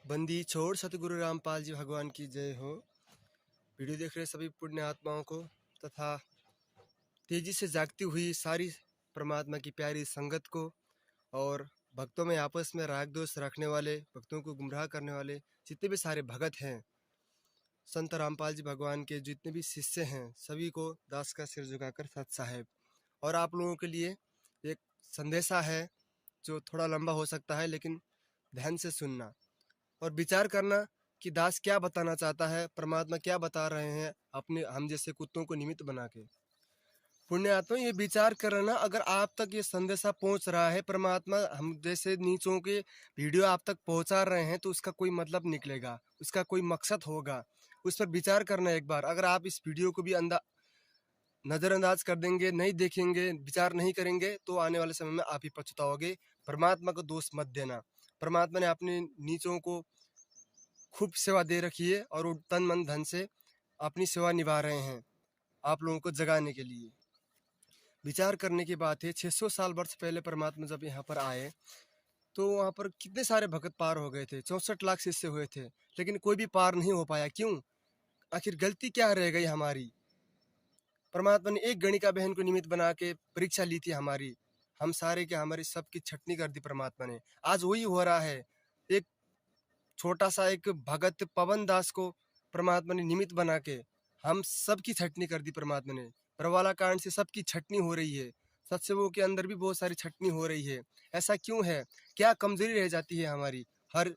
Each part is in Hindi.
बंदी छोड़ सतगुरु रामपाल जी भगवान की जय हो। वीडियो देख रहे सभी पुण्य आत्माओं को तथा तेजी से जागती हुई सारी परमात्मा की प्यारी संगत को और भक्तों में आपस में राग दोष रखने वाले, भक्तों को गुमराह करने वाले जितने भी सारे भगत हैं, संत रामपाल जी भगवान के जितने भी शिष्य हैं, सभी को दास का सिर झुकाकर सत साहेब। और आप लोगों के लिए एक संदेशा है जो थोड़ा लंबा हो सकता है, लेकिन ध्यान से सुनना और विचार करना कि दास क्या बताना चाहता है, परमात्मा क्या बता रहे हैं अपने हम जैसे कुत्तों को निमित्त बना के। पुण्य आत्मा ये विचार करना, अगर आप तक ये संदेशा पहुंच रहा है, परमात्मा हम जैसे नीचों के वीडियो आप तक पहुंचा रहे हैं, तो उसका कोई मतलब निकलेगा, उसका कोई मकसद होगा। उस पर विचार करना एक बार। अगर आप इस वीडियो को भी नजरअंदाज कर देंगे, नहीं देखेंगे, विचार नहीं करेंगे, तो आने वाले समय में आप ही पछताओगे। परमात्मा को दोष मत देना। परमात्मा ने अपने नीचों को खूब सेवा दे रखी है और वो तन मन धन से अपनी सेवा निभा रहे हैं आप लोगों को जगाने के लिए। विचार करने की बात है, 600 साल वर्ष पहले परमात्मा जब यहाँ पर आए तो वहाँ पर कितने सारे भगत पार हो गए थे, 64 लाख शिष्य हुए थे, लेकिन कोई भी पार नहीं हो पाया। क्यों? आखिर गलती क्या रह गई हमारी? परमात्मा ने एक गणिका बहन को निमित्त बना के परीक्षा ली थी हमारी, हम सारे के हमारी सबकी छटनी कर दी परमात्मा ने। आज वही हो रहा है। एक छोटा सा एक भगत पवन दास को परमात्मा ने निमित्त बना के हम सबकी छटनी कर दी परमात्मा ने। परवाला कांड से सबकी छटनी हो रही है, सत्संगों के अंदर भी बहुत सारी छटनी हो रही है। ऐसा क्यों है? क्या कमजोरी रह जाती है हमारी? हर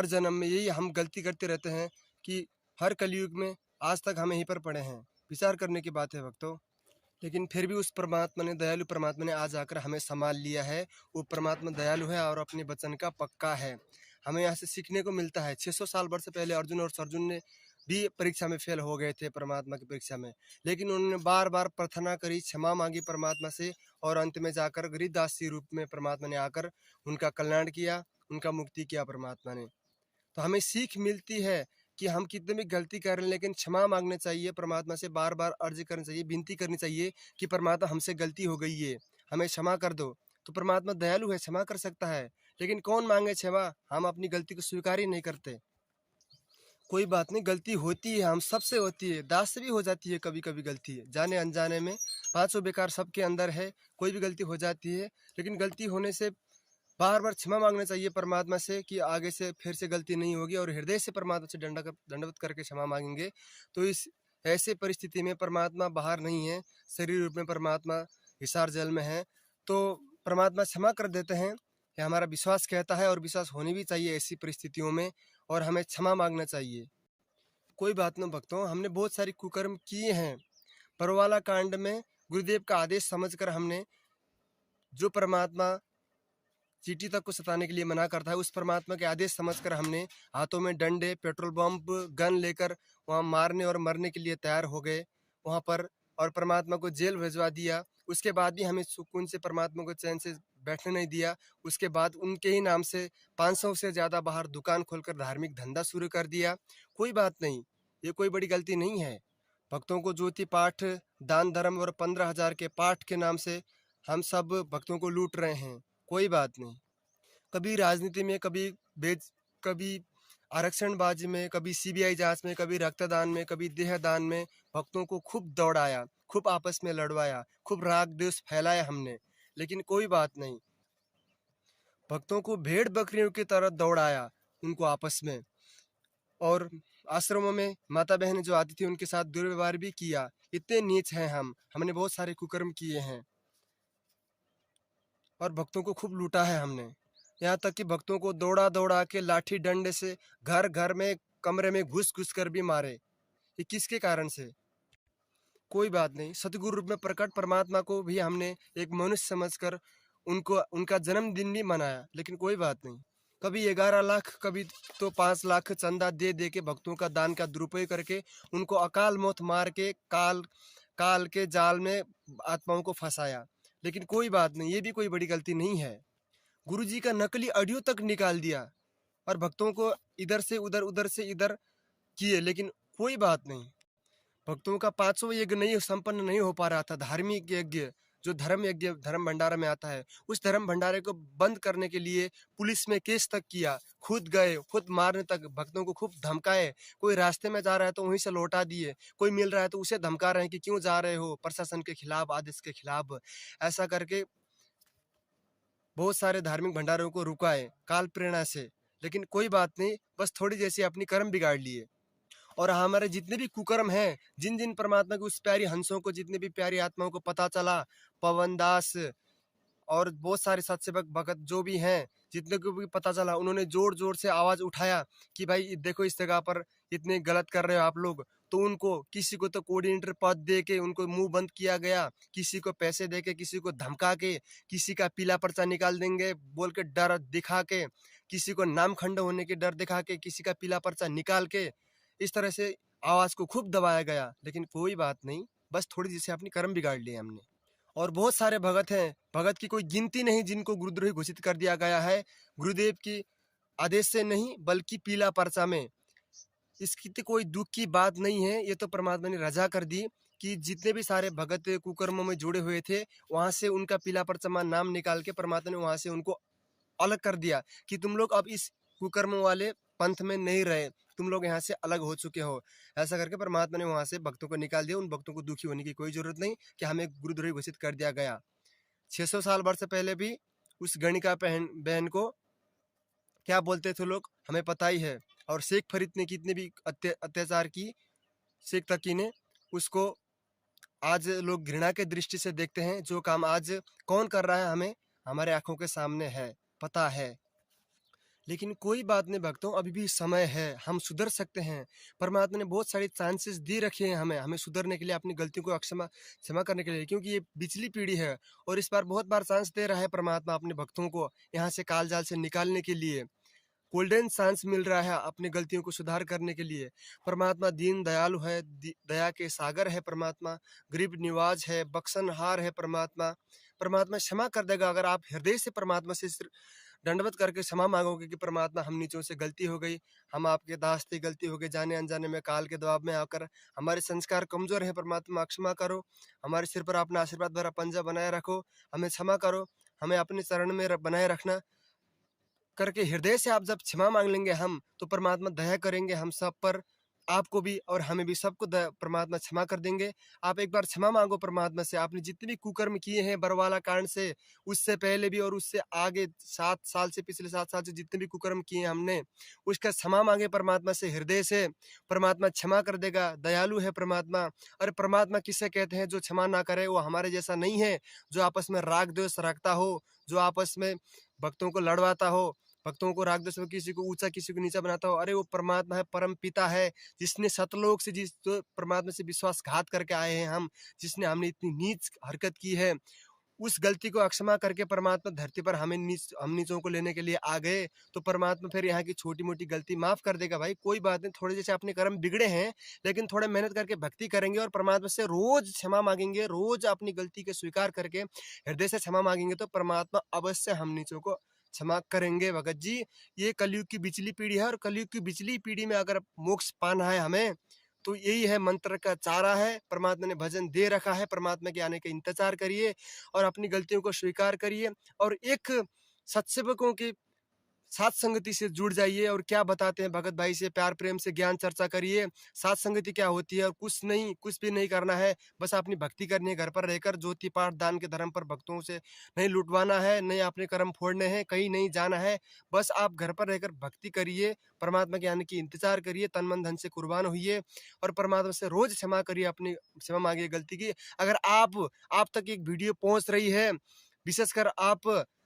जन्म में यही हम गलती करते रहते हैं कि हर कलयुग में आज तक हम यहीं पर पड़े हैं। विचार करने की बात है भक्तों। लेकिन फिर भी उस परमात्मा ने, दयालु परमात्मा ने आज आकर हमें संभाल लिया है। वो परमात्मा दयालु है और अपने वचन का पक्का है। हमें यहाँ से सीखने को मिलता है। 600 साल वर्ष पहले अर्जुन और अर्जुन ने भी परीक्षा में फेल हो गए थे, परमात्मा की परीक्षा में, लेकिन उन्होंने बार बार प्रार्थना करी, क्षमा मांगी परमात्मा से, और अंत में जाकर गरीबदास के रूप में परमात्मा ने आकर उनका कल्याण किया, उनका मुक्ति किया परमात्मा ने। तो हमें सीख मिलती है कि हम कितने भी गलती कर रहे हैं, लेकिन क्षमा मांगना चाहिए परमात्मा से, बार बार अर्ज करनी चाहिए, विनती करनी चाहिए कि परमात्मा हमसे गलती हो गई है, हमें क्षमा कर दो। तो परमात्मा दयालु है, क्षमा कर सकता है, लेकिन कौन मांगे क्षमा? हम अपनी गलती को स्वीकार ही नहीं करते। कोई बात नहीं, गलती होती है, हम सबसे होती है, दास से भी हो जाती है कभी कभी गलती है, जाने अनजाने में। पांचों बेकार सबके अंदर है, कोई भी गलती हो जाती है, लेकिन गलती होने से बार बार क्षमा मांगना चाहिए परमात्मा से कि आगे से फिर से गलती नहीं होगी, और हृदय से परमात्मा से दंडवत करके क्षमा मांगेंगे। तो इस ऐसे परिस्थिति में परमात्मा बाहर नहीं है, शरीर रूप में परमात्मा हिसार जल में है, तो परमात्मा क्षमा कर देते हैं। यह हमारा विश्वास कहता है, और विश्वास होनी भी चाहिए ऐसी परिस्थितियों में, और हमें क्षमा मांगना चाहिए। कोई बात न भक्तों, हमने बहुत सारी कुकर्म किए हैं। परवाला कांड में गुरुदेव का आदेश समझकर हमने, जो परमात्मा चींटी तक को सताने के लिए मना करता है, उस परमात्मा के आदेश समझकर हमने हाथों में डंडे, पेट्रोल पंप, गन लेकर वहाँ मारने और मरने के लिए तैयार हो गए वहाँ पर, और परमात्मा को जेल भिजवा दिया। उसके बाद भी हमें सुकून से परमात्मा को चैन से बैठने नहीं दिया। उसके बाद उनके ही नाम से 500 से ज़्यादा बाहर दुकान खोलकर धार्मिक धंधा शुरू कर दिया। कोई बात नहीं, ये कोई बड़ी गलती नहीं है। भक्तों को ज्योति पाठ, दान धर्म और 15,000 के पाठ के नाम से हम सब भक्तों को लूट रहे हैं। कोई बात नहीं। कभी राजनीति में, कभी आरक्षणबाजी में, कभी सीबीआई जांच में, कभी रक्तदान में, कभी देहदान में भक्तों को खूब दौड़ाया, खूब आपस में लड़वाया, खूब राग द्वेष फैलाया हमने, लेकिन कोई बात नहीं। भक्तों को भेड़ बकरियों की तरह दौड़ाया उनको आपस में, और आश्रमों में माता बहनें जो आती थी उनके साथ दुर्व्यवहार भी किया। इतने नीच हैं हमने बहुत सारे कुकर्म किए हैं, और भक्तों को खूब लूटा है हमने। यहाँ तक कि भक्तों को दौड़ा दौड़ा के लाठी डंडे से घर घर में, कमरे में घुस घुस कर भी मारे। ये किसके कारण से? कोई बात नहीं, सतगुरु रूप में प्रकट परमात्मा को भी हमने एक मनुष्य समझकर उनको उनका जन्मदिन भी मनाया, लेकिन कोई बात नहीं। कभी 11 लाख, कभी तो 5 लाख चंदा दे दे के भक्तों का दान का दुरुपयोग करके उनको अकाल मौत मार के काल के जाल में आत्माओं को फंसाया। लेकिन कोई बात नहीं, ये भी कोई बड़ी गलती नहीं है। गुरुजी का नकली ऑडियो तक निकाल दिया और भक्तों को इधर से उधर, उधर से इधर किए, लेकिन कोई बात नहीं। भक्तों का 500 यज्ञ नहीं संपन्न नहीं हो पा रहा था। धार्मिक यज्ञ, जो धर्म यज्ञ धर्म भंडारा में आता है, उस धर्म भंडारे को बंद करने के लिए पुलिस में केस तक किया, खुद गए, खुद मारने तक भक्तों को खूब धमकाए। कोई रास्ते में जा रहा है तो वहीं से लौटा दिए, कोई मिल रहा है तो उसे धमका रहे हैं कि क्यों जा रहे हो, प्रशासन के खिलाफ, आदेश के खिलाफ। ऐसा करके बहुत सारे धार्मिक भंडारों को रुकाए काल प्रेरणा से, लेकिन कोई बात नहीं, बस थोड़ी जैसी अपनी कर्म बिगाड़ लिए। और हमारे जितने भी कुकर्म हैं, जिन जिन परमात्मा की उस प्यारी हंसों को, जितनी भी प्यारी आत्माओं को पता चला, पवन दास और बहुत सारे सत्सेवक भगत जो भी हैं, जितने को भी पता चला, उन्होंने जोर जोर से आवाज उठाया कि भाई देखो इस जगह पर इतने गलत कर रहे हो आप लोग। तो उनको किसी को तो कोऑर्डिनेटर पद दे के उनको मुंह बंद किया गया, किसी को पैसे दे के, किसी को धमका के, किसी का पीला पर्चा निकाल देंगे बोल के डर दिखा के, किसी को नाम खंड होने के डर दिखा के, किसी का पीला पर्चा निकाल के, इस तरह से आवाज को खूब दबाया गया। लेकिन कोई बात नहीं, बस थोड़ी जैसे अपनी कर्म बिगाड़ लिए हमने। और बहुत सारे भगत हैं, भगत की कोई गिनती नहीं, जिनको गुरुद्रोही घोषित कर दिया गया है, गुरुदेव की आदेश से नहीं बल्कि पीला पर्चा में। इसकी तो कोई दुख की बात नहीं है, ये तो परमात्मा ने रजा कर दी कि जितने भी सारे भगत कुकर्मों में जुड़े हुए थे, वहां से उनका पीला पर्चा में नाम निकाल के परमात्मा ने वहां से उनको अलग कर दिया कि तुम लोग अब इस कुकर्म वाले पंथ में नहीं रहे, तुम लोग यहाँ से अलग हो चुके हो। ऐसा करके परमात्मा ने वहां से भक्तों को निकाल दिया। उन भक्तों को दुखी होने की कोई जरूरत नहीं कि हमें गुरुद्रोही घोषित कर दिया गया। 600 साल वर्ष पहले भी उस गणिका बहन को क्या बोलते थे लोग, हमें पता ही है। और शेख फरीद ने कितने भी अत्याचार की, शेख तकी ने, उसको आज लोग घृणा के दृष्टि से देखते हैं। जो काम आज कौन कर रहा है हमें हमारे आंखों के सामने है, पता है। लेकिन कोई बात नहीं भक्तों, अभी भी समय है, हम सुधर सकते हैं। परमात्मा ने बहुत सारी चांसेस दे रखे हैं हमें सुधरने के लिए, अपनी गलतियों को क्षमा करने के लिए, क्योंकि ये पिछली पीढ़ी है और इस बार बहुत बार चांस दे रहा है परमात्मा अपने भक्तों को यहाँ से काल जाल से निकालने के लिए। गोल्डन चांस मिल रहा है अपनी गलतियों को सुधार करने के लिए। परमात्मा दीन दयालु है, दया के सागर है परमात्मा, गरीब निवाज है, बख्शनहार है परमात्मा। परमात्मा क्षमा कर देगा अगर आप हृदय से परमात्मा से दंडवत करके क्षमा मांगोगे कि परमात्मा हम नीचों से गलती हो गई, हम आपके दास थे, गलती हो गई, जाने अनजाने में काल के दबाव में आकर हमारे संस्कार कमजोर है, परमात्मा क्षमा करो, हमारे सिर पर अपना आशीर्वाद भरा पंजा बनाए रखो, हमें क्षमा करो, हमें अपने चरण में बनाए रखना करके हृदय से आप जब क्षमा मांग लेंगे हम, तो परमात्मा दया करेंगे हम सब पर, आपको भी और हमें भी, सबको परमात्मा क्षमा कर देंगे। आप एक बार क्षमा मांगो परमात्मा से, आपने जितने भी कुकर्म किए हैं बरवाला कांड से, उससे पहले भी और उससे आगे 7 साल से, पिछले 7 साल से जितने भी कुकर्म किए हमने, उसका क्षमा मांगे परमात्मा से हृदय से, परमात्मा क्षमा कर देगा। दयालु है परमात्मा। और परमात्मा किसे कहते हैं? जो क्षमा ना करे वो हमारे जैसा नहीं है, जो आपस में राग द्वेष रखता हो, जो आपस में भक्तों को लड़वाता हो, भक्तों को राग द्वेष में किसी को ऊंचा किसी को नीचा बनाता हो। अरे वो परमात्मा है, परम पिता है, जिसने सतलोक से जिस तो परमात्मा से विश्वासघात करके आए हैं हम, जिसने हमने इतनी नीच हरकत की है, उस गलती को अक्षमा करके परमात्मा धरती पर हम नीचों को लेने के लिए आ गए, तो परमात्मा फिर यहाँ की छोटी मोटी गलती माफ कर देगा। भाई कोई बात नहीं, थोड़े जैसे अपने कर्म बिगड़े हैं, लेकिन थोड़ा मेहनत करके भक्ति करेंगे और परमात्मा से रोज क्षमा मांगेंगे, रोज अपनी गलती के स्वीकार करके हृदय से क्षमा मांगेंगे, तो परमात्मा अवश्य हम नीचों को क्षमा करेंगे। भगत जी, ये कलयुग की बिचली पीढ़ी है और कलयुग की बिचली पीढ़ी में अगर मोक्ष पाना है हमें, तो यही है, मंत्र का चारा है, परमात्मा ने भजन दे रखा है। परमात्मा के आने का इंतजार करिए और अपनी गलतियों को स्वीकार करिए और एक सत्सेवकों के साथ संगति से जुड़ जाइए। और क्या बताते हैं भगत भाई से प्यार प्रेम से ज्ञान चर्चा करिए, साथ संगति क्या होती है, और कुछ भी नहीं करना है, बस अपनी भक्ति करनी है। घर पर रहकर ज्योति पाठ दान के धर्म पर भक्तों से नहीं लुटवाना है, नहीं अपने कर्म फोड़ने हैं, कहीं नहीं जाना है, बस आप घर पर रहकर भक्ति करिए, परमात्मा के आने की इंतजार करिए, तन मन धन से कुर्बान होइए और परमात्मा से रोज क्षमा करिए, अपनी क्षमा मांगिए गलती की। अगर आप तक एक वीडियो पहुंच रही है, विशेषकर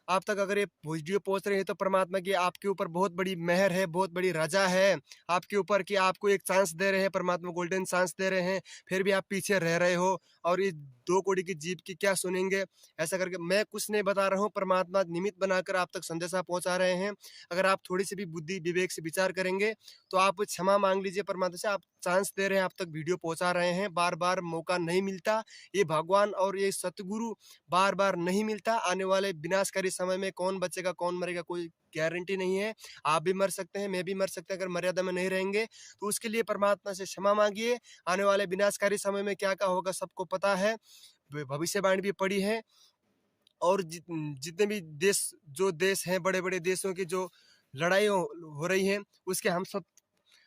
आप तक अगर ये वीडियो पहुंच रही है, तो परमात्मा की आपके ऊपर बहुत बड़ी मेहर है, बहुत बड़ी रजा है आपके ऊपर कि आपको एक चांस दे रहे हैं, परमात्मा गोल्डन चांस दे रहे हैं, फिर भी आप पीछे रह रहे हो और इस 2 कौड़ी की जीभ की क्या सुनेंगे। ऐसा करके मैं कुछ नहीं बता रहा हूँ, परमात्मा निमित्त बनाकर आप तक संदेशा पहुंचा रहे हैं। अगर आप थोड़ी सी भी बुद्धि विवेक से विचार करेंगे तो आप क्षमा मांग लीजिए परमात्मा से। आप चांस दे रहे हैं, आप तक वीडियो पहुंचा रहे हैं, बार बार मौका नहीं मिलता, ये भगवान और ये सतगुरु बार बार नहीं मिलता। आने वाले विनाशकारी समय में कौन बचेगा कौन मरेगा कोई गारंटी नहीं है, आप भी मर सकते हैं, मैं भी मर सकते हैं अगर मर्यादा में नहीं रहेंगे। तो उसके लिए परमात्मा से क्षमा मांगिए। आने वाले विनाशकारी समय में क्या क्या होगा सबको पता है, भविष्यवाणी भी पड़ी है। और जितने भी देश हैं, बड़े बड़े देशों के जो लड़ाई हो रही है, उसके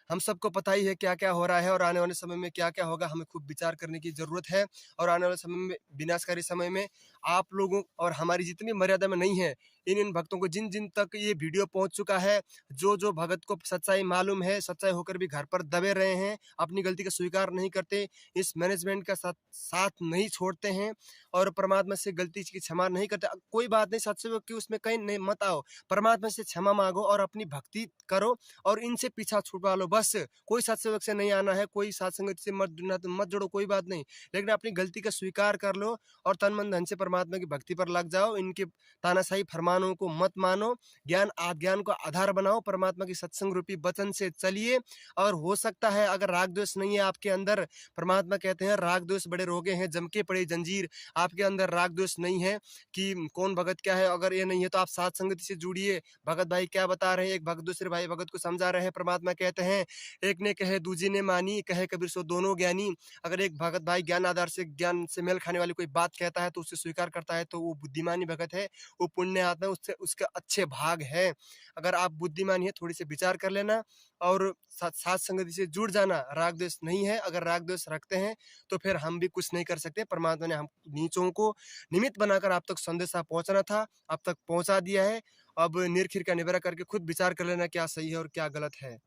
हम सबको पता ही है क्या क्या हो रहा है और आने वाले समय में क्या क्या होगा। हमें खूब विचार करने की ज़रूरत है और आने वाले समय में, विनाशकारी समय में, आप लोगों और हमारी जितनी मर्यादा में नहीं है, इन भक्तों को, जिन जिन तक ये वीडियो पहुंच चुका है, जो जो भगत को सच्चाई मालूम है, सच्चाई होकर भी घर पर दबे रहे हैं, अपनी गलती का स्वीकार नहीं करते, इस मैनेजमेंट का साथ नहीं छोड़ते हैं और परमात्मा से गलती की क्षमा नहीं करते। कोई बात नहीं, सत्संग की उसमें कहीं नहीं मत आओ, परमात्मा से क्षमा मांगो और अपनी भक्ति करो और इनसे पीछा छुड़वा लो बस। कोई सत्संग से नहीं आना है, कोई सत्संग से मत जोड़ो, कोई बात नहीं, लेकिन अपनी गलती का स्वीकार कर लो और तन मन धन से परमात्मा की भक्ति पर लग जाओ। इनके तानाशाही फरमानों को मत मानो, ज्ञान ज्ञान को आधार बनाओ, परमात्मा की सत्संग रूपी वचन से चलिए। और हो सकता है अगर राग द्वेष नहीं है आपके अंदर, परमात्मा कहते हैं राग द्वेष बड़े रोगे हैं, जम के पड़े जंजीर, आपके अंदर राग द्वेष नहीं है कि कौन भगत क्या है, अगर ये नहीं है तो आप साथ संगति से जुड़िए। भगत भाई क्या बता रहे हैं, एक भगत दूसरे भाई भगत को समझा रहे हैं। परमात्मा कहते हैं एक ने कहे दूजी ने मानी, कहे कबीर सो दोनों ज्ञानी। अगर एक भगत भाई ज्ञान आधार से, ज्ञान से मेल खाने वाली कोई बात कहता है तो उसे स्वीकार करता है तो वो बुद्धिमानी भगत है, वो पुण्य आत्मा है, उससे उसके अच्छे भाग है। अगर आप बुद्धिमानी है, थोड़ी सी विचार कर लेना और साथ संगति से जुड़ जाना। राग द्वेष नहीं है, अगर राग द्वेष रखते हैं तो फिर हम भी कुछ नहीं कर सकते। परमात्मा ने हम नीचों को निमित्त बनाकर आप तक संदेशा पहुंचना था, आप तक पहुंचा दिया है। अब निर्खिर का निबेरा करके खुद विचार कर लेना क्या सही है और क्या गलत है।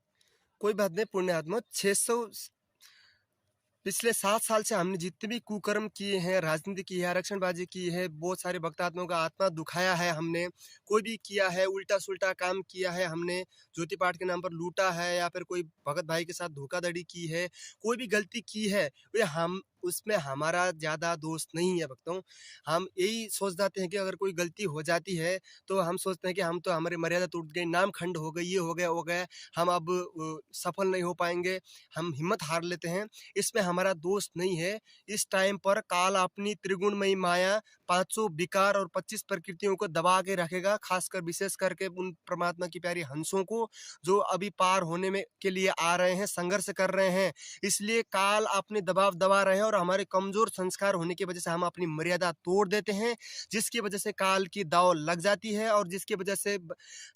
कोई बात नहीं पुण्यात्मा, 600 पिछले 7 साल से हमने जितने भी कुकर्म किए हैं, राजनीति की है, आरक्षणबाजी की है, बहुत सारे भक्तात्माओं का आत्मा दुखाया है हमने, कोई भी किया है, उल्टा-सुल्टा काम किया है हमने, ज्योति पाठ के नाम पर लूटा है या फिर कोई भगत भाई के साथ धोखाधड़ी की है, कोई भी गलती की है, वे हम उसमें हमारा ज़्यादा दोष नहीं है भक्तों। हम यही सोच जाते हैं कि अगर कोई गलती हो जाती है, तो हम सोचते हैं कि हम तो, हमारी मर्यादा टूट गई, नाम खंड हो गई, ये हो गया, वो गया, हम अब सफल नहीं हो पाएँगे, हम हिम्मत हार लेते हैं। इसमें हमारा दोस्त नहीं है। इस टाइम पर काल अपनी त्रिगुणमयी माया 500 विकार और 25 प्रकृतियों को दबा के रखेगा, खासकर विशेष करके उन परमात्मा की प्यारी हंसों को जो अभी पार होने में के लिए आ रहे हैं, संघर्ष कर रहे हैं। इसलिए काल अपने दबाव दबा रहे हैं और हमारे कमजोर संस्कार होने की वजह से हम अपनी मर्यादा तोड़ देते हैं, जिसकी वजह से काल की दाव लग जाती है और जिसकी वजह से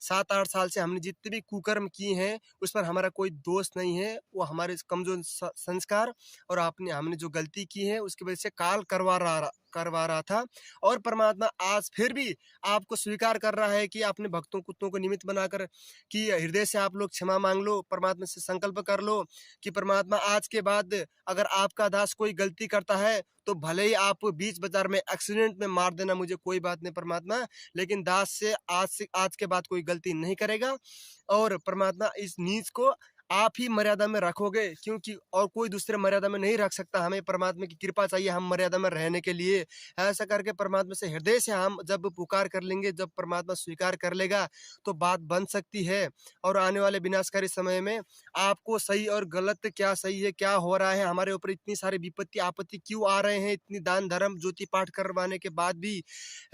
7-8 साल से हमने जितने भी कुकर्म किए हैं उस पर हमारा कोई दोष नहीं है। वो हमारे कमजोर संस्कार और हमने जो गलती की है उसकी वजह से काल करवा रहा था। और परमात्मा आज फिर भी आपको स्वीकार कर रहा है कि अपने भक्तों कुत्तों को निमित्त बनाकर कि हृदय से आप लोग क्षमा मांग लो, परमात्मा से संकल्प कर लो कि परमात्मा आज के बाद अगर आपका दास कोई गलती करता है तो भले ही आप बीच बाजार में एक्सीडेंट में मार देना, मुझे कोई बात नहीं परमात्मा, लेकिन दास से आज के बाद कोई गलती नहीं करेगा। और परमात्मा इस नीच को आप ही मर्यादा में रखोगे, क्योंकि और कोई दूसरे मर्यादा में नहीं रख सकता। हमें परमात्मा की कृपा चाहिए हम मर्यादा में रहने के लिए। ऐसा करके परमात्मा से हृदय से हम जब पुकार कर लेंगे, जब परमात्मा स्वीकार कर लेगा तो बात बन सकती है। और आने वाले विनाशकारी समय में आपको सही और गलत क्या सही है, क्या हो रहा है, हमारे ऊपर इतनी सारी विपत्ति आपत्ति क्यों आ रहे हैं, इतनी दान धर्म ज्योति पाठ करवाने के बाद भी,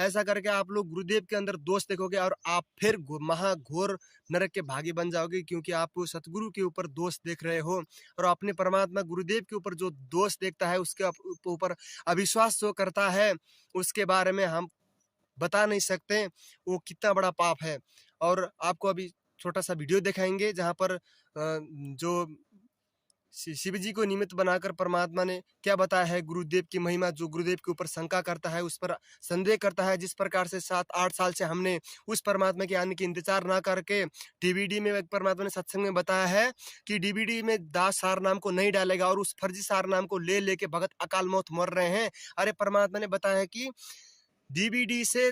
ऐसा करके आप लोग गुरुदेव के अंदर दोष देखोगे और आप फिर महाघोर नरक के भागी बन जाओगे, क्योंकि आप सतगुरु के ऊपर दोष देख रहे हो। और अपने परमात्मा गुरुदेव के ऊपर जो दोष देखता है, उसके ऊपर अविश्वास जो करता है, उसके बारे में हम बता नहीं सकते वो कितना बड़ा पाप है। और आपको अभी छोटा सा वीडियो दिखाएंगे जहाँ पर जो शिव जी को निमित्त बनाकर परमात्मा ने क्या बताया है गुरुदेव की महिमा। जो गुरुदेव के ऊपर शंका करता है, उस पर संदेह करता है, जिस प्रकार से 7-8 साल से हमने उस परमात्मा के आने की इंतजार ना करके डीवीडी में एक परमात्मा ने सत्संग में बताया है कि डीवीडी में दास सार नाम को नहीं डालेगा और उस फर्जी सार नाम को ले लेके भगत अकाल मौत मर रहे हैं। अरे परमात्मा ने बताया है कि डीवीडी से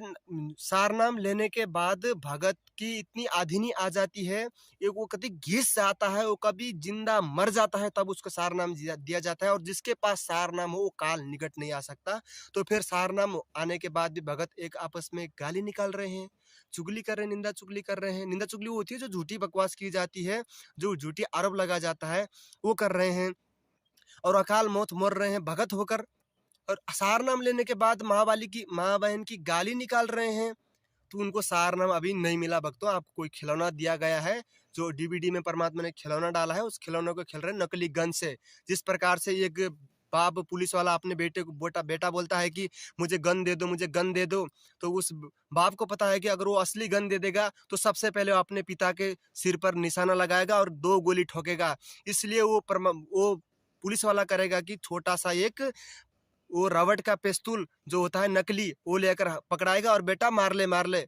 सारनाम लेने के बाद भगत की इतनी आधिनी आ जाती है, एक वो कभी घिस जाता है, वो कभी जिंदा मर जाता है, तब उसको सारनाम दिया जाता है। और जिसके पास सारनाम हो वो काल निकट नहीं आ सकता। तो फिर सारनाम आने के बाद भी भगत एक आपस में गाली निकाल रहे हैं, चुगली कर रहे हैं, निंदा चुगली कर रहे हैं। निंदा चुगली वो होती है जो झूठी बकवास की जाती है, जो झूठी आरोप लगा जाता है, वो कर रहे हैं और अकाल मौत मर रहे हैं भगत होकर। और सार नाम लेने के बाद माँ बहन की गाली निकाल रहे हैं। तो उनको सार नाम अभी नहीं मिला भक्तों। आपको कोई खिलौना दिया गया है, जो डीवीडी में परमात्मा ने खिलौना डाला है, उस खिलौने को खेल रहे हैं नकली गन से। जिस प्रकार से एक बाप पुलिस वाला अपने बेटे को बेटा बोलता है कि मुझे गन दे दो, मुझे गन दे दो, तो उस बाप को पता है कि अगर वो असली गन दे देगा तो सबसे पहले वो अपने पिता के सिर पर निशाना लगाएगा और 2 गोली ठोकेगा। इसलिए वो पुलिस वाला करेगा कि छोटा सा एक वो रबड़ का पिस्तौल जो होता है नकली, वो लेकर पकड़ाएगा और बेटा मार ले।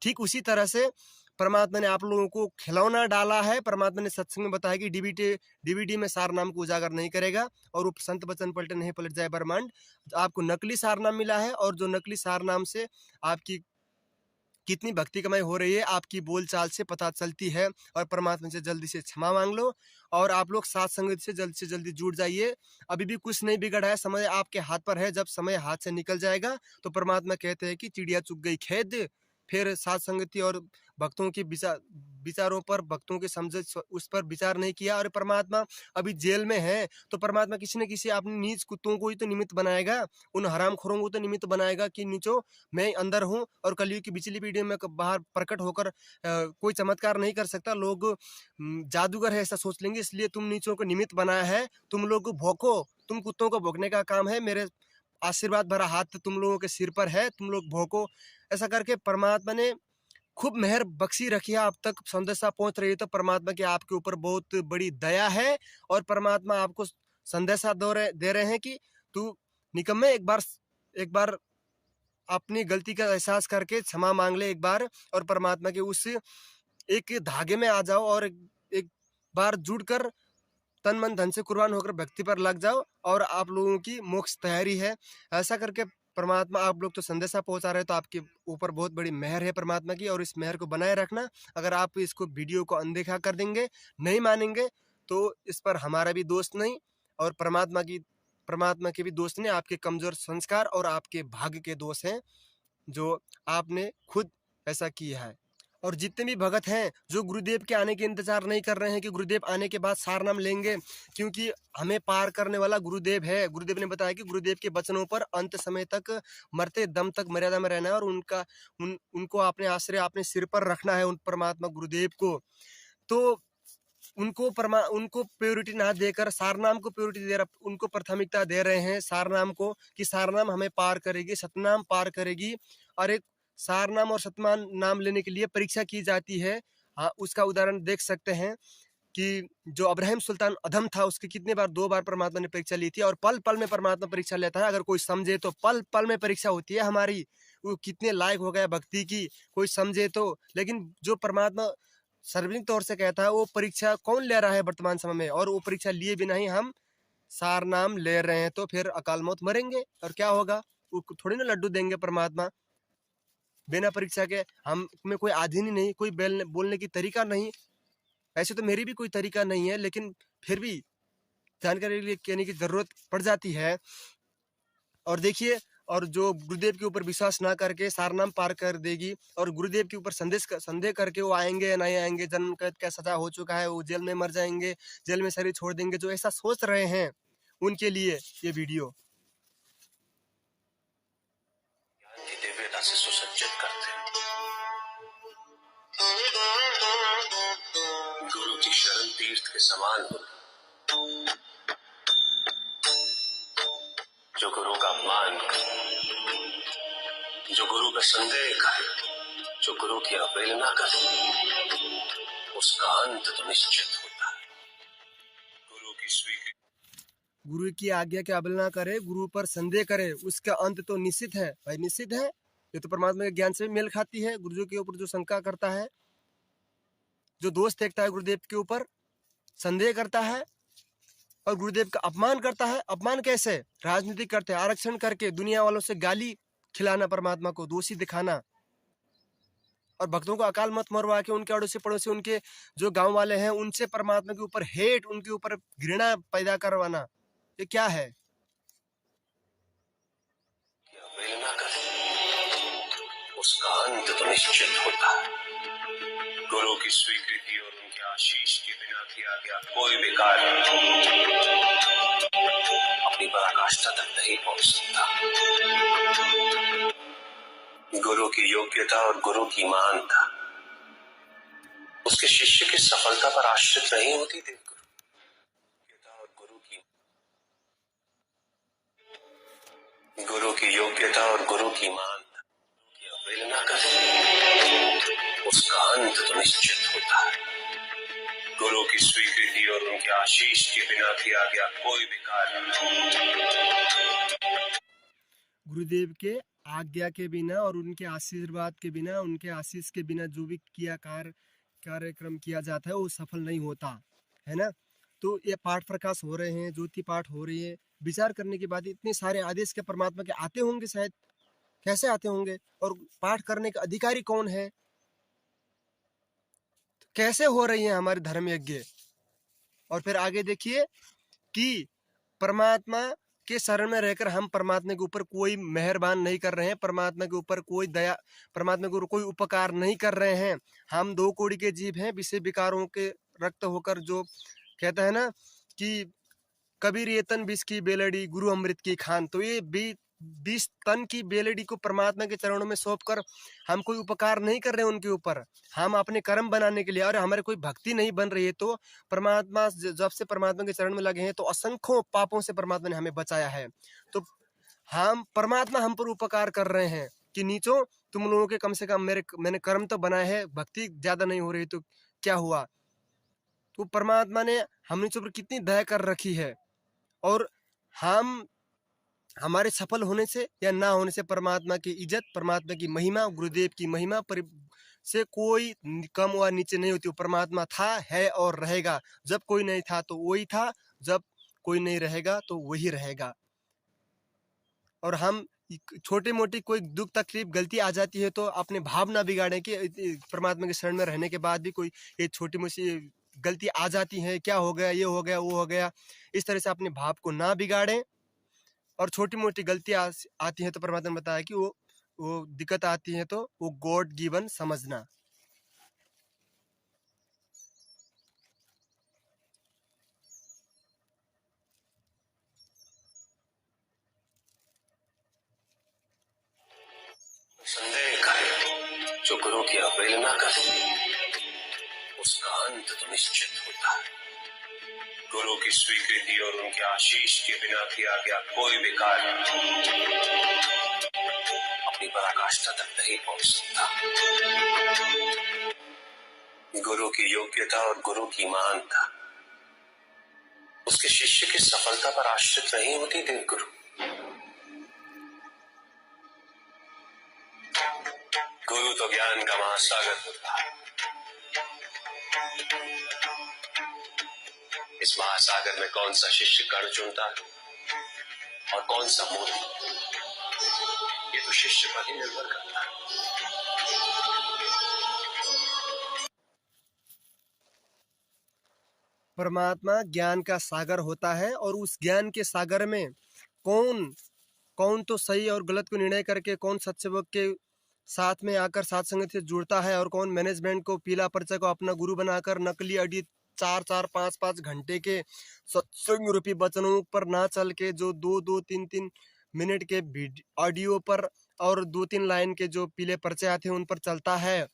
ठीक उसी तरह से परमात्मा ने आप लोगों को खिलौना डाला है। परमात्मा ने सत्संग में बताया कि डीवीडी में सार नाम को उजागर नहीं करेगा और वो संत वचन पलटे नहीं पलट जाए ब्रह्मांड। आपको नकली सार नाम मिला है और जो नकली सार नाम से आपकी कितनी भक्ति कमाई हो रही है आपकी बोलचाल से पता चलती है। और परमात्मा से जल्दी से क्षमा मांग लो और आप लोग साथ संगत से जल्दी जुड़ जाइए। अभी भी कुछ नहीं बिगड़ा है, समय आपके हाथ पर है। जब समय हाथ से निकल जाएगा तो परमात्मा कहते हैं कि चिड़िया चुग गई खेत। फिर साथ संगति और भक्तों की विचारों पर, भक्तों की समझ उस पर विचार नहीं किया और परमात्मा अभी जेल में है, तो परमात्मा किसी न किसी अपने नीच कुत्तों को ही तो निमित्त बनाएगा, उन हरामखोरों को तो निमित्त बनाएगा कि नीचो मैं अंदर हूँ और कलयुग की बिचली पीढ़ी में बाहर प्रकट होकर कोई चमत्कार नहीं कर सकता। लोग जादूगर है ऐसा सोच लेंगे, इसलिए तुम नीचों को निमित्त बनाया है। तुम लोग भोंको, तुम कुत्तों को भोंकने का काम है, मेरे आशीर्वाद भरा हाथ तुम लोगों के सिर पर है, तुम लोग भोंको। ऐसा करके परमात्मा ने खूब मेहर बख्शी रखी है। आप तक संदेशा पहुंच रही है तो परमात्मा की आपके ऊपर बहुत बड़ी दया है और परमात्मा आपको संदेशा दे रहे हैं कि तू निकम्मे एक बार अपनी गलती का एहसास करके क्षमा मांग ले एक बार और परमात्मा के उस एक धागे में आ जाओ और एक बार जुड़कर तन मन धन से कुर्बान होकर भक्ति पर लग जाओ और आप लोगों की मोक्ष तैयारी है। ऐसा करके परमात्मा, आप लोग तो संदेशा पहुंचा रहे हो तो आपके ऊपर बहुत बड़ी मेहर है परमात्मा की और इस मेहर को बनाए रखना। अगर आप इसको वीडियो को अनदेखा कर देंगे, नहीं मानेंगे, तो इस पर हमारा भी दोष नहीं और परमात्मा के भी दोष नहीं, आपके कमजोर संस्कार और आपके भाग्य के दोष हैं जो आपने खुद ऐसा किया है। और जितने भी भगत हैं जो गुरुदेव के आने के इंतजार नहीं कर रहे हैं कि गुरुदेव आने के बाद सार नाम लेंगे, क्योंकि हमें पार करने वाला गुरुदेव है। गुरुदेव ने बताया कि गुरुदेव के वचनों पर अंत समय तक, मरते दम तक मर्यादा में रहना है और उनको अपने आश्रय अपने सिर पर रखना है, उन परमात्मा गुरुदेव को। तो उनको प्योरिटी ना देकर सारनाम को प्योरिटी दे उनको प्राथमिकता दे रहे हैं सारनाम को, कि सारनाम हमें पार करेगी, सतनाम पार करेगी। और एक सारनाम और सतनाम नाम लेने के लिए परीक्षा की जाती है। हाँ, उसका उदाहरण देख सकते हैं कि जो अब्राहिम सुल्तान अधम था, उसके कितने बार 2 बार परमात्मा ने परीक्षा ली थी और पल पल में परमात्मा परीक्षा लेता है। अगर कोई समझे तो पल पल में परीक्षा होती है हमारी, वो कितने लायक हो गया भक्ति की, कोई समझे तो। लेकिन जो परमात्मा सार्वजनिक तौर से कहता है वो परीक्षा कौन ले रहा है वर्तमान समय में, और वो परीक्षा लिए बिना ही हम सार नाम ले रहे हैं, तो फिर अकाल मौत मरेंगे और क्या होगा। वो थोड़ी ना लड्डू देंगे परमात्मा बिना परीक्षा के। हम में कोई आधीन ही नहीं, कोई बोलने की तरीका नहीं। ऐसे तो मेरी भी कोई तरीका नहीं है, लेकिन फिर भी जानकारी के लिए कहने की जरूरत पड़ जाती है। और देखिए, और जो गुरुदेव के ऊपर विश्वास ना करके सारनाम पार कर देगी और गुरुदेव के ऊपर संदेह करके वो आएंगे या नहीं आएंगे, जन्म कैद का सजा हो चुका है, वो जेल में मर जाएंगे, जेल में शरीर छोड़ देंगे, जो ऐसा सोच रहे हैं उनके लिए ये वीडियो दिव्यता से सुसज्जित करते हैं। गुरु की शरण तीर्थ के समान हो, जो गुरु का अपमान करे, जो गुरु का संदेह करे, जो गुरु की अवहेलना करे, उसका अंत तो निश्चित होता है। गुरु की आज्ञा की अवहेलना करे, गुरु पर संदेह करे, उसका अंत तो निश्चित है। भाई निश्चित है, ये तो परमात्मा के ज्ञान से मेल खाती है। गुरुजी के ऊपर जो शंका करता है, जो दोष देखता है गुरुदेव के ऊपर, संदेह करता है और गुरुदेव का अपमान करता है। अपमान कैसे? राजनीति करते, आरक्षण करके, दुनिया वालों से गाली खिलाना, परमात्मा को दोषी दिखाना और भक्तों को अकाल मत मरवा के उनके अड़ोसी पड़ोसी, उनके जो गांव वाले हैं, उनसे परमात्मा के ऊपर हेट, उनके ऊपर घृणा पैदा करवाना, ये क्या है? उसका अंत तो निश्चित होता है। गुरु की स्वीकृति और उनके आशीष के बिना किया गया कोई भी कार्य अपनी पराकाष्ठा तक नहीं पहुंच सकता। गुरु की योग्यता और गुरु की महानता उसके शिष्य की सफलता पर आश्रित नहीं होती थी। की योग्यता और गुरु की मानता की अवहेलना करे, उसका अंत तो निश्चित होता है। गुरु की स्वीकृति और उनके आशीष के बिना किया गया कोई भी कार्य गुरुदेव के आज्ञा के बिना और उनके आशीर्वाद के बिना, उनके आशीष के बिना जो भी कार्यक्रम किया जाता है वो सफल नहीं होता है ना। तो ये पाठ प्रकाश हो रहे हैं, ज्योति पाठ हो रही है, विचार करने के बाद इतने सारे आदेश के परमात्मा के आते होंगे, शायद कैसे आते होंगे, और पाठ करने का अधिकारी कौन है, तो कैसे हो रही है हमारे धर्म यज्ञ। और फिर आगे देखिए कि परमात्मा के शरण में रहकर हम परमात्मा के ऊपर कोई मेहरबान नहीं कर रहे हैं, परमात्मा के ऊपर कोई दया, परमात्मा के ऊपर कोई उपकार नहीं कर रहे हैं। हम दो कोड़ी के जीव हैं, विषय विकारों के रक्त होकर, जो कहता है ना कि कबीर ये तन विष की बेलड़ी, गुरु अमृत की खान। तो ये 20 तन की बेलड़ी को परमात्मा के चरणों में सौंप कर हम कोई उपकार नहीं कर रहे हैं उनके ऊपर, हम अपने कर्म बनाने के लिए, और हमारे कोई भक्ति नहीं बन रही है। तो परमात्मा जब से परमात्मा के चरण में लगे हैं तो असंख्यों पापों से परमात्मा ने हमें बचाया है। तो हम परमात्मा हम पर उपकार कर रहे हैं कि नीचो तुम लोगों के कम से कम मैंने कर्म तो बनाए हैं, भक्ति ज्यादा नहीं हो रही तो क्या हुआ। तो परमात्मा ने हम नीचों पर कितनी दया कर रखी है, और हम हमारे सफल होने से या ना होने से परमात्मा की इज्जत, परमात्मा की महिमा, गुरुदेव की महिमा से कोई कम व नीचे नहीं होती। परमात्मा था, है और रहेगा। जब कोई नहीं था तो वही था, जब कोई नहीं रहेगा तो वही रहेगा। और हम छोटी मोटी कोई दुख तकलीफ गलती आ जाती है तो अपने भाव ना बिगाड़ें कि परमात्मा के शरण में रहने के बाद भी कोई ये छोटी मोटी गलती आ जाती है, क्या हो गया, ये हो गया, वो हो गया, इस तरह से अपने भाव को ना बिगाड़ें। और छोटी मोटी गलतियां आती हैं तो परमात्मा ने बताया कि वो दिक्कत आती है तो वो गॉड गिवन समझना। संदेह करे, जो गुरु की अवहेलना करे, उसका अंत तो निश्चित होता है। गुरु की स्वीकृति और उनके आशीष के बिना किया गया कोई भी कार्य अपनी पराकाष्ठा तक नहीं पहुंच सकता। गुरु की योग्यता और गुरु की महानता उसके शिष्य की सफलता पर आश्रित नहीं होती। देव गुरु गुरु तो ज्ञान का महासागर होता है। इस महासागर में कौन सा शिष्य कण चुनता है और कौन सा मोती, ये तो शिष्य पर ही निर्भर करता है। परमात्मा ज्ञान का सागर होता है, और उस ज्ञान के सागर में कौन कौन तो सही और गलत को निर्णय करके, कौन सत्संग के साथ में आकर साथ संगत से जुड़ता है, और कौन मैनेजमेंट को, पीला पर्चा को अपना गुरु बनाकर नकली अडी 4-4, 5-5 घंटे के सत्संग रूपी वचनों पर ना चल के, जो 2-2, 3-3 मिनट के ऑडियो पर और 2-3 लाइन के जो पीले पर्चे आते हैं उन पर चलता है,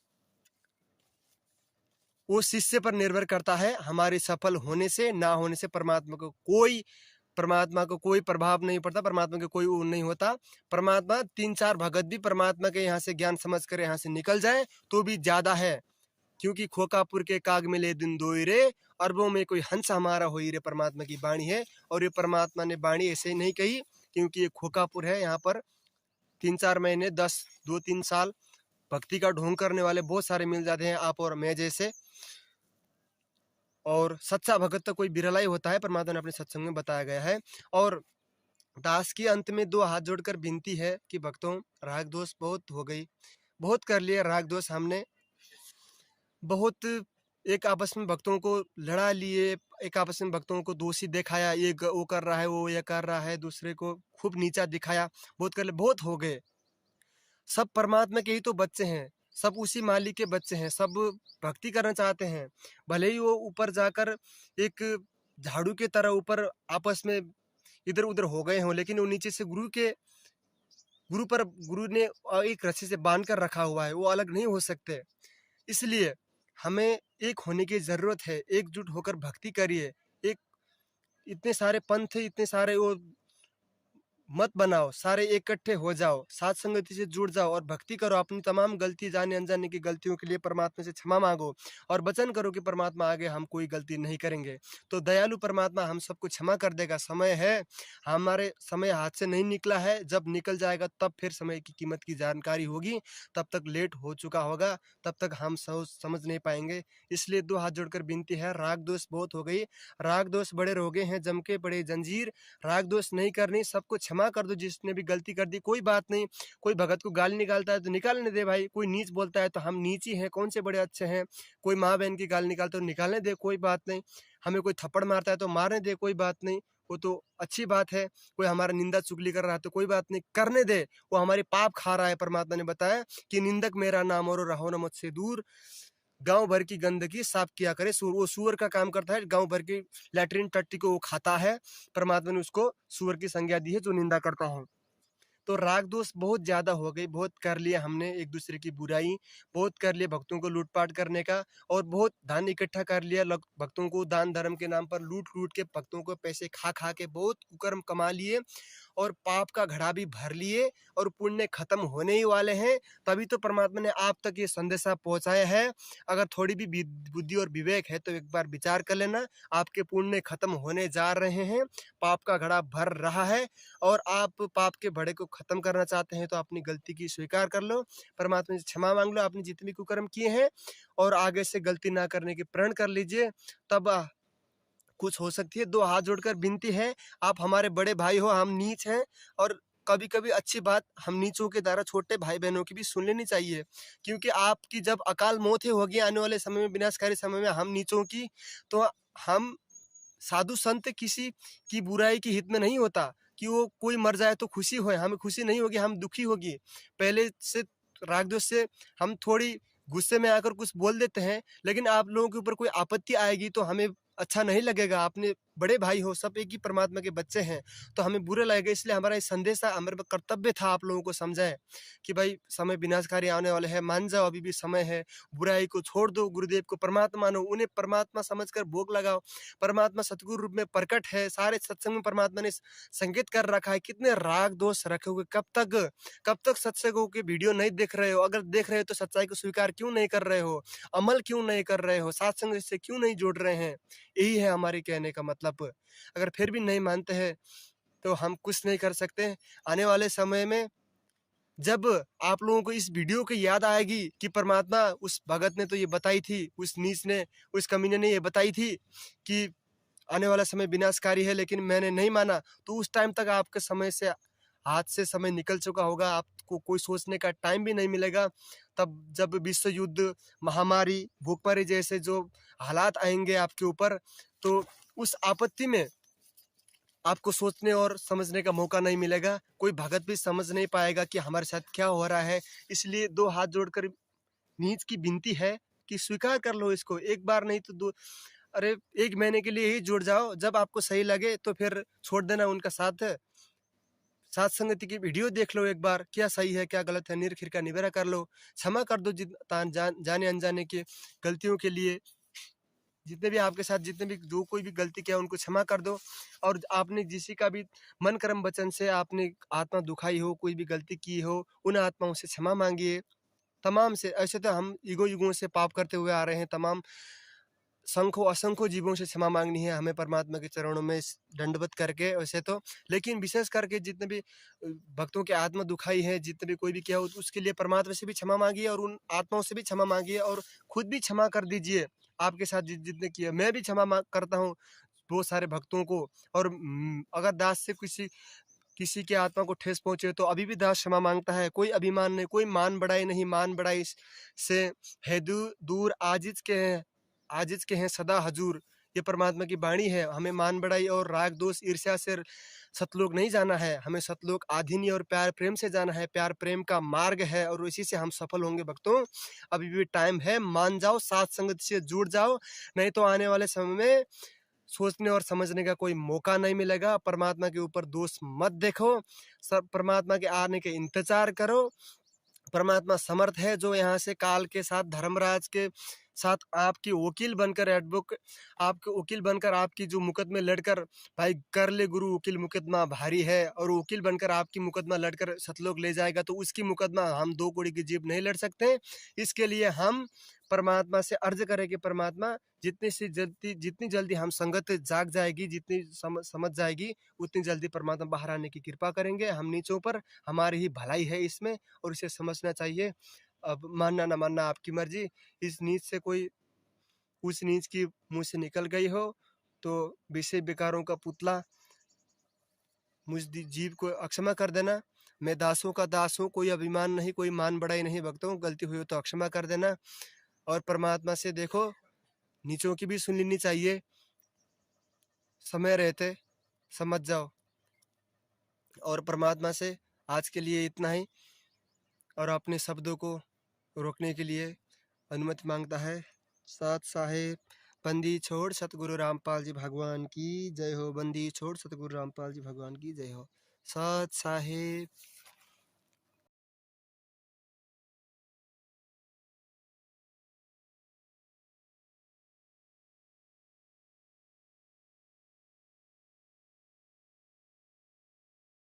वो शिष्य पर निर्भर करता है। हमारे सफल होने से ना होने से परमात्मा को कोई प्रभाव नहीं पड़ता, परमात्मा के कोई वो नहीं होता। परमात्मा 3-4 भगत भी परमात्मा के यहाँ से ज्ञान समझ कर यहाँ से निकल जाए तो भी ज्यादा है, क्योंकि खोकापुर के काग मिले दिन दोई रे, अरबों में कोई हंस हमारा होई रे, परमात्मा की वाणी है। और ये परमात्मा ने वाणी ऐसे ही नहीं कही, क्योंकि ये खोकापुर है, यहाँ पर 3-4 महीने 2-3 साल भक्ति का ढोंग करने वाले बहुत सारे मिल जाते हैं, आप और मैं जैसे। और सच्चा भगत तो कोई बिरला ही होता है, परमात्मा ने अपने सत्संग में बताया गया है। और दास की अंत में 2 हाथ जोड़कर विनती है कि भक्तों, राग दोष बहुत हो गई, बहुत कर लिया राग दोष हमने, बहुत एक आपस में भक्तों को लड़ा लिए, एक आपस में भक्तों को दोषी दिखाया, ये वो कर रहा है, वो ये कर रहा है, दूसरे को खूब नीचा दिखाया, बहुत कर ले, बहुत हो गए। सब परमात्मा के ही तो बच्चे हैं, सब उसी मालिक के बच्चे हैं, सब भक्ति करना चाहते हैं। भले ही वो ऊपर जाकर एक झाड़ू के तरह ऊपर आपस में इधर उधर हो गए हों, लेकिन वो नीचे से गुरु ने एक रस्सी से बांध कर रखा हुआ है, वो अलग नहीं हो सकते। इसलिए हमें एक होने की जरूरत है, एकजुट होकर भक्ति करिए। एक इतने सारे पंथ, इतने सारे वो मत बनाओ, सारे इकट्ठे हो जाओ, साथ संगति से जुड़ जाओ और भक्ति करो। अपनी तमाम गलती, जाने अनजाने की गलतियों के लिए परमात्मा से क्षमा मांगो और वचन करो कि परमात्मा आगे हम कोई गलती नहीं करेंगे। तो दयालु परमात्मा हम सबको क्षमा कर देगा। समय है, हमारे समय हाथ से नहीं निकला है, जब निकल जाएगा तब फिर समय की कीमत की जानकारी होगी। तब तक लेट हो चुका होगा, तब तक हम सोच समझ नहीं पाएंगे। इसलिए दो हाथ जोड़कर विनती है, राग दोष बहुत हो गई, राग दोष बड़े रोगे हैं, जम के पड़े जंजीर। राग दोष नहीं करनी, सबको क्षमा कर दो जिसने भी गलती कर दी। कोई बात नहीं, कोई भगत को गाली निकालता है तो निकालने दे भाई, कोई नीच बोलता है तो हम नीच ही हैं, कौन से बड़े अच्छे हैं। कोई माँ बहन की गाली निकालता है तो निकालने दे, कोई बात नहीं। हमें कोई थप्पड़ मारता है तो मारने दे, कोई बात नहीं, वो तो अच्छी बात है। कोई हमारा निंदा चुगली कर रहा है तो कोई बात नहीं, करने दे, वो हमारे पाप खा रहा है। परमात्मा ने बताया कि निंदक मेरा नाम और रहो न मुझसे दूर, गांव भर की गंदगी साफ किया करे। वो सूअर का काम करता है, गांव भर की लैट्रिन टट्टी को वो खाता है। परमात्मा ने उसको सूअर की संज्ञा दी है जो निंदा करता है। तो राग दोष बहुत ज्यादा हो गई, बहुत कर लिया हमने एक दूसरे की बुराई, बहुत कर लिया भक्तों को लूटपाट करने का, और बहुत धन इकट्ठा कर लिया भक्तों को दान धर्म के नाम पर लूट लूट के, भक्तों को पैसे खा खा के बहुत कुकर्म कमा लिए और पाप का घड़ा भी भर लिए और पुण्य खत्म होने ही वाले हैं। तभी तो परमात्मा ने आप तक ये संदेशा पहुंचाया है। अगर थोड़ी भी बुद्धि और विवेक है तो एक बार विचार कर लेना, आपके पुण्य खत्म होने जा रहे हैं, पाप का घड़ा भर रहा है और आप पाप के घड़े को खत्म करना चाहते हैं तो अपनी गलती की स्वीकार कर लो, परमात्मा से क्षमा मांग लो आपने जितने भी कुकर्म किए हैं, और आगे से गलती ना करने की प्रण कर लीजिए, तब कुछ हो सकती है। दो हाथ जोड़कर विनती है, आप हमारे बड़े भाई हो, हम नीच हैं, और कभी कभी अच्छी बात हम नीचों के द्वारा छोटे भाई बहनों की भी सुन लेनी चाहिए, क्योंकि आपकी जब अकाल मौत ही होगी आने वाले समय में, विनाशकारी समय में, हम नीचों की, तो हम साधु संत किसी की बुराई की हित में नहीं होता कि वो कोई मर जाए तो खुशी हो, हमें खुशी नहीं होगी, हम दुखी होगी। पहले से राग द्वेष से हम थोड़ी गुस्से में आकर कुछ बोल देते हैं, लेकिन आप लोगों के ऊपर कोई आपत्ति आएगी तो हमें अच्छा नहीं लगेगा। आपने बड़े भाई हो, सब एक ही परमात्मा के बच्चे हैं, तो हमें बुरा लगेगा। इसलिए हमारा ये संदेश है, हमारा कर्तव्य था आप लोगों को समझाएं कि भाई समय विनाशकारी आने वाले है, मान जाओ अभी भी समय है, बुराई को छोड़ दो, गुरुदेव को परमात्मा मानो, उन्हें परमात्मा समझकर भोग लगाओ। परमात्मा सतगुरु रूप में प्रकट है, सारे सत्संग में परमात्मा ने संकेत कर रखा है। कितने राग दोष रखे हुए, कब तक सत्संगों के वीडियो नहीं देख रहे हो? अगर देख रहे हो तो सच्चाई को स्वीकार क्यों नहीं कर रहे हो? अमल क्यों नहीं कर रहे हो? सत्संग से क्यों नहीं जोड़ रहे हैं? यही है हमारे कहने का मतलब। अगर फिर भी नहीं मानते हैं तो हम कुछ नहीं कर सकते। आने वाले समय में जब आप लोगों को इस वीडियो की याद आएगी कि परमात्मा, उस भगत ने तो ये बताई थी, उस नीच ने, उस कमीने ने ये बताई थी कि आने वाला समय विनाशकारी है, लेकिन मैंने नहीं माना, तो उस टाइम तक आपके समय से हाथ से समय निकल चुका होगा, आपको कोई सोचने का टाइम भी नहीं मिलेगा। तब जब विश्व युद्ध, महामारी, भूखमरी जैसे जो हालात आएंगे आपके ऊपर, तो उस आपत्ति में आपको सोचने और समझने का मौका नहीं मिलेगा। कोई भगत भी समझ नहीं पाएगा कि हमारे साथ क्या हो रहा है। इसलिए दो हाथ जोड़कर नीच की विनती है कि स्वीकार कर लो इसको, एक बार नहीं तो दो, अरे 1 महीने के लिए ही जुड़ जाओ, जब आपको सही लगे तो फिर छोड़ देना उनका साथ। साथ संगति की वीडियो देख लो एक बार, क्या सही है क्या गलत है, निर्खिर का निबेरा कर लो, क्षमा कर दो जाने अनजाने की गलतियों के लिए। जितने भी आपके साथ, जितने भी जो कोई भी गलती किया उनको क्षमा कर दो। और आपने किसी का भी मन कर्म वचन से आपने आत्मा दुखाई हो, कोई भी गलती की हो, उन आत्माओं से क्षमा मांगिए तमाम से। ऐसे तो हम युगों से पाप करते हुए आ रहे हैं, तमाम संख्यों असंख्यों जीवों से क्षमा मांगनी है हमें परमात्मा के चरणों में दंडवत करके वैसे तो। लेकिन विशेष करके जितने भी भक्तों की आत्मा दुखाई है, जितने भी कोई भी किया हो, उसके लिए परमात्मा से भी क्षमा मांगिए और उन आत्माओं से भी क्षमा मांगिए, और खुद भी क्षमा कर दीजिए। आपके साथ जितने किए, मैं भी क्षमा करता हूँ बहुत सारे भक्तों को। और अगर दास से किसी की आत्मा को ठेस पहुंचे तो अभी भी दास क्षमा मांगता है। कोई अभिमान नहीं, कोई मान बढ़ाई नहीं, मान बढ़ाई से है दूर, आजिज के हैं सदा हजूर। ये परमात्मा की वाणी है। हमें मान बढ़ाई और राग दोष ईर्ष्या से सतलोक नहीं जाना है, हमें सतलोक आधीनी और प्यार प्रेम से जाना है। प्यार प्रेम का मार्ग है और इसी से हम सफल होंगे भक्तों। अभी भी टाइम है, मान जाओ, साथ संगत से जुड़ जाओ, नहीं तो आने वाले समय में सोचने और समझने का कोई मौका नहीं मिलेगा। परमात्मा के ऊपर दोष मत देखो, सब परमात्मा के आने के इंतजार करो। परमात्मा समर्थ है जो यहाँ से काल के साथ धर्मराज के साथ आपकी वकील बनकर आपके वकील बनकर आपकी जो मुकदमे लड़कर भाई कर ले गुरु वकील मुकदमा भारी है, और वकील बनकर आपकी मुकदमा लड़कर सतलोक ले जाएगा तो उसकी मुकदमा हम 2 कौड़ी की जीप नहीं लड़ सकते। इसके लिए हम परमात्मा से अर्ज करें कि परमात्मा जितनी जल्दी हम संगत जाग जाएगी, जितनी समझ जाएगी, उतनी जल्दी परमात्मा बाहर आने की कृपा करेंगे हम नीचों पर। हमारी ही भलाई है इसमें और इसे समझना चाहिए। अब मानना ना मानना आपकी मर्जी। इस नीच से कोई उस नीच की मुँह से निकल गई हो तो विषय विकारों का पुतला मुझ जीव को अक्षमा कर देना। मैं दासों का दास हूँ, कोई अभिमान नहीं, कोई मान बढ़ाई नहीं भक्तों। गलती हुई हो तो अक्षमा कर देना। और परमात्मा से देखो नीचों की भी सुन लेनी चाहिए, समय रहते समझ जाओ। और परमात्मा से आज के लिए इतना ही, और अपने शब्दों को रोकने के लिए अनुमति मांगता है। साथ साहेब बंदी छोड़ सतगुरु रामपाल जी भगवान की जय हो। बंदी छोड़ सतगुरु रामपाल जी भगवान की जय हो। साथ साहेब।